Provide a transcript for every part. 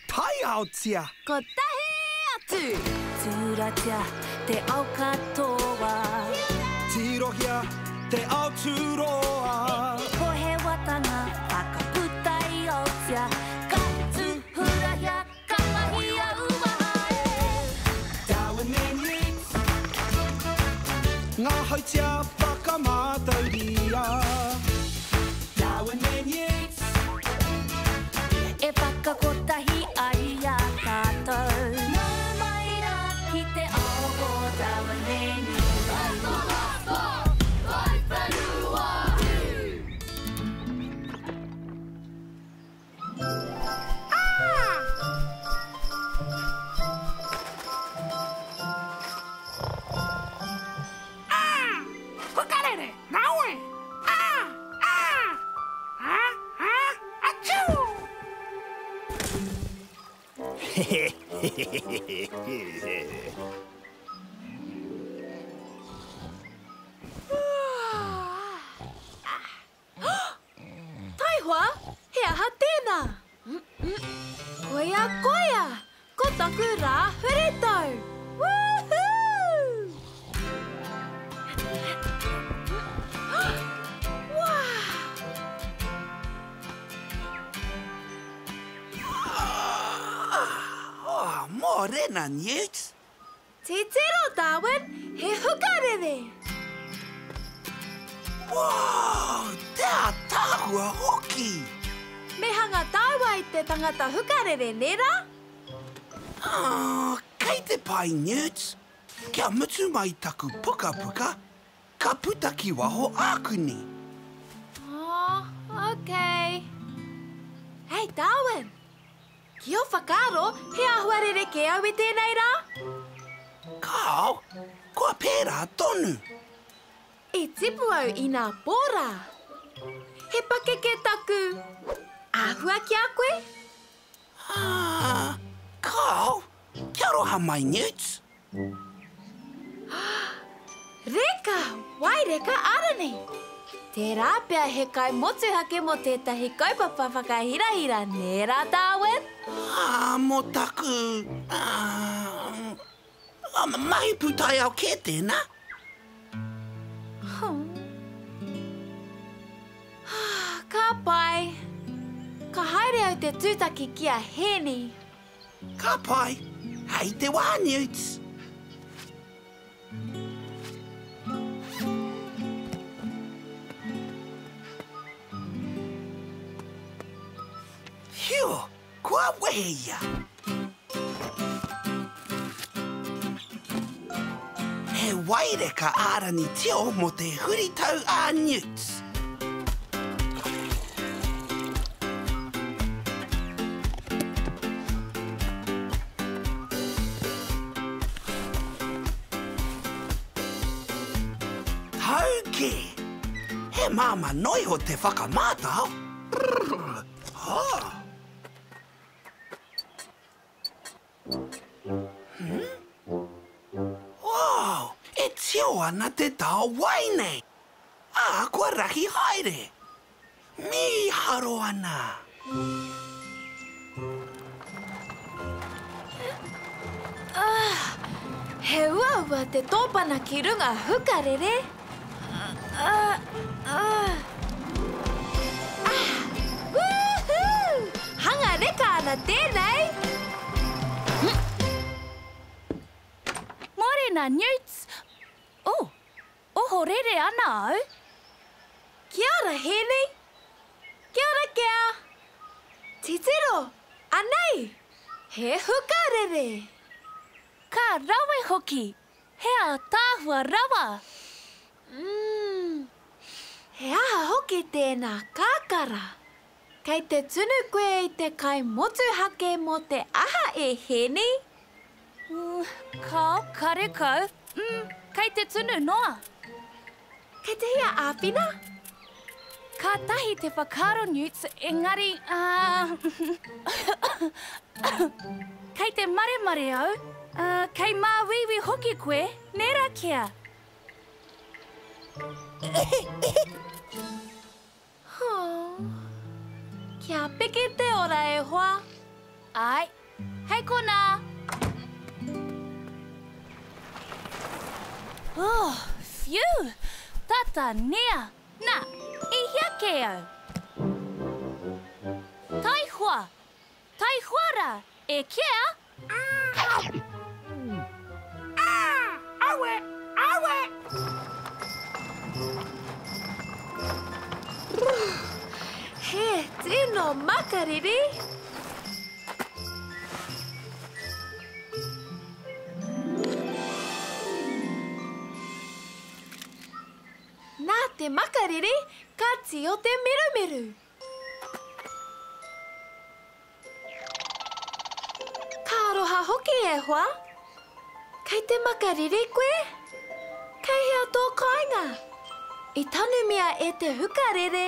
Tai hao tia. Ko tahi atu. Tura tia te au katoa. Tirohia te ao turoa. Ko he watanga whakaputai o tia. Ka tuhurahia ka mahi a umahae. Darwin and Newts. Ngā hautia whakamātauria. Darwin and Newts. E whakakotahi ai a tātou. Nō mai rā ki te ao o Darwin and Newts. Taihua, he aha tēnā. Koia, koia, ko taku rā whiritau. Woohoo! Morena, Newts. Te tero, Darwin, he hukarere. Wow, te tāhua hoki. Me hanga tāua I te tangata hukarere, nera? Kei te pai, Newts. Kia mutu mai taku puka puka, ka puta ki waho ākuni. Oh, okay. Hey, Darwin. Kia whakaro, he ahuarere ke au I tēnei rā? Kao, kua pērā tonu. E tipu au I nā pōra. He pake ke taku. Āhua ki a koe? Kao, kia roha mai, Newts. Reka, wai reka arani. Tērā pia he kai motu hake mo tētahi kaupapa whakahirahira, nērā, Darwin? Mo taku... mahi putai au ke tēnā. Ka pai. Ka haere au te tūtaki ki a heni. Ka pai, hei te wā, Newts. Hiu, kua weheia. He waireka ārani teo mo te huritau a Newts. Tauke! He māma noiho te whakamātau. Wow! E tio ana te tau wai nei. Kua rahi haere. Mi haro ana. He uaua te tōpana ki runga hukarere. Woohoo! Hanga reka ana tēnei. Morena, Newts. Oh, oho rere ana au. Kia ora, Heni. Kia ora, kia. Titiro, anei. He hukarere. Ka rawe hoki. Hea tāhua rawa. He aha hoki tēnā kākara. Kei te tunu koe I te kai motu hake mo te aha e Heni. Kao, kare kau. Kei te tunu noa. Kei te hia āwhina? Ka tahi te whakaro, Newts, engari... Kei te mare au. Kei mā wiwi hoki koe, nera kia. Kia peke te ora e hoa. Ai, hei kona. Oh, phew. Tata nea. Na, I hia keo. Taihua. Taihuara. E kia? Awe! Awe! He, tino makariri. Nā te makariri, ka tio te mirumiru. Ka aroha hoki e hoa. Kei te makariri koe. Kei hea tō kāinga. I tanu mea e te hukarere.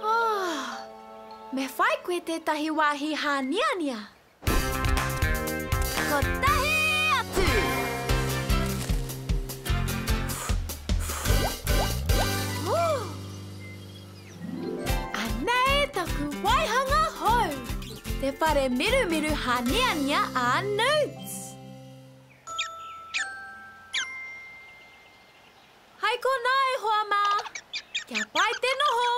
Oh, me whai koe tētahi wāhi hāniania. Ko tahi atu! Anei taku waihanga hou. Te whare mirumiru hāniania a Newts. Hai ko nā e hoa mā. Kia pai te noho.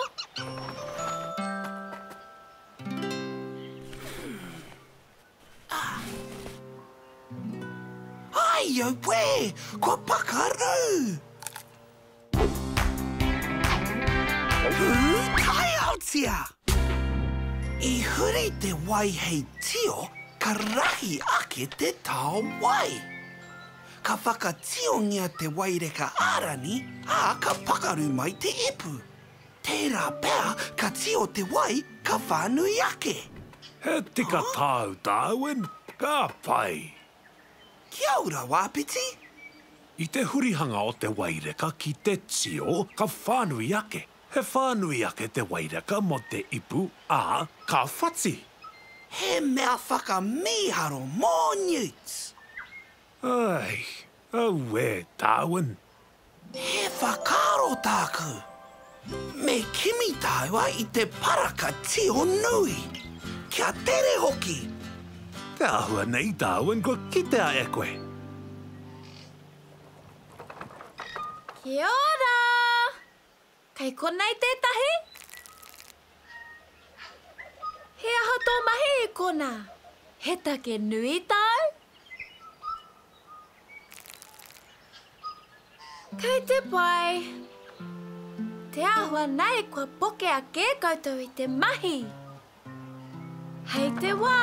Ai au pue! Ko pakaru! Tai autia! I huri te wai hei tio, ka rahi ake te tau wai. Ka whakationgia te waireka ārani, a ka pakaru mai te ipu. Tērā pēr ka tio te wai ka whānui ake. He tika tāu, Darwin. Ka pai. Kia ora, wāpiti? I te hurihanga o te waireka ki te tio, ka whānui ake. He whānui ake te waireka mo te ipu, a ka whatsi. He mea whakamiharo mō Newts. Ai, au e, Darwin. He whakaro tāku. Me kimi tāua I te paraka tio nui. Kia tere hoki. Te ahua nei, Darwin, ko kitea e koe. Kia ora! Kei konei tētahi? He aha tō mahi I kona. He take nui tau? Kei te pai. Te ahua nei kua poke ake koutou I te mahi. Hei te wā.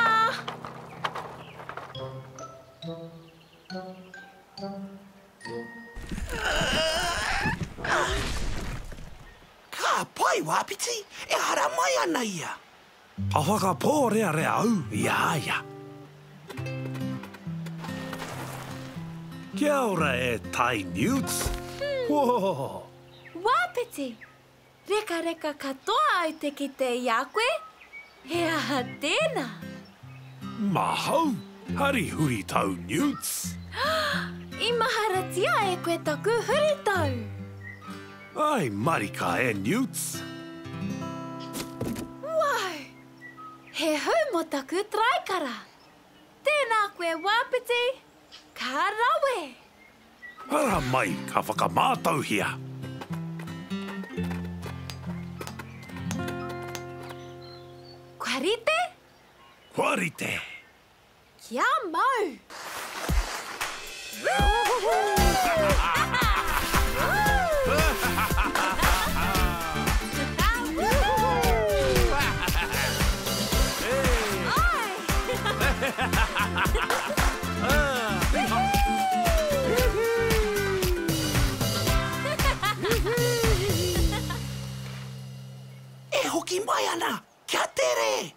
Ka pai, wāpiti, e hara mai ana ia. A whakapō rea au, ia. Kia ora e tai Newts. Whoa. Wāpiti, reka katoa au te ki te i a koe. He aha tēnā. Mahau, hari huri tau Newts. I maharatia e koe taku huri tau. Ai, marika e Newts. Wow! He hau mo taku traikara. Tēnā koe wāpiti. Ka rawe. Ara mai, ka whakamātau hia. Kwarite? Warite. Kia mau. E hoki mai ana, kia tere!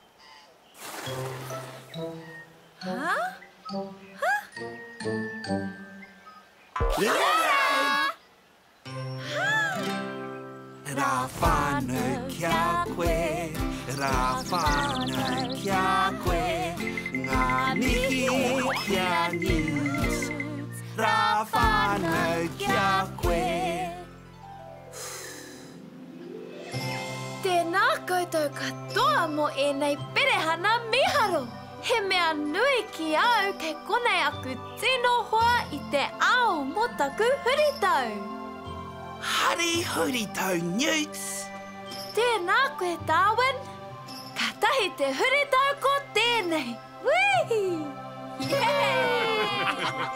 Rā whānau kia koe, rā whānau kia koe, ngā mihi kia Newts, rā whānau kia koe. koutou katoa mo nei perehana miharo. He mea nui ki au kei konei aku tino hoa I te ao mo taku huritau. Hari huritau, Newts. Tēnā koe, Darwin. Ka tahi te huritau ko tēnei. Whee! Yay!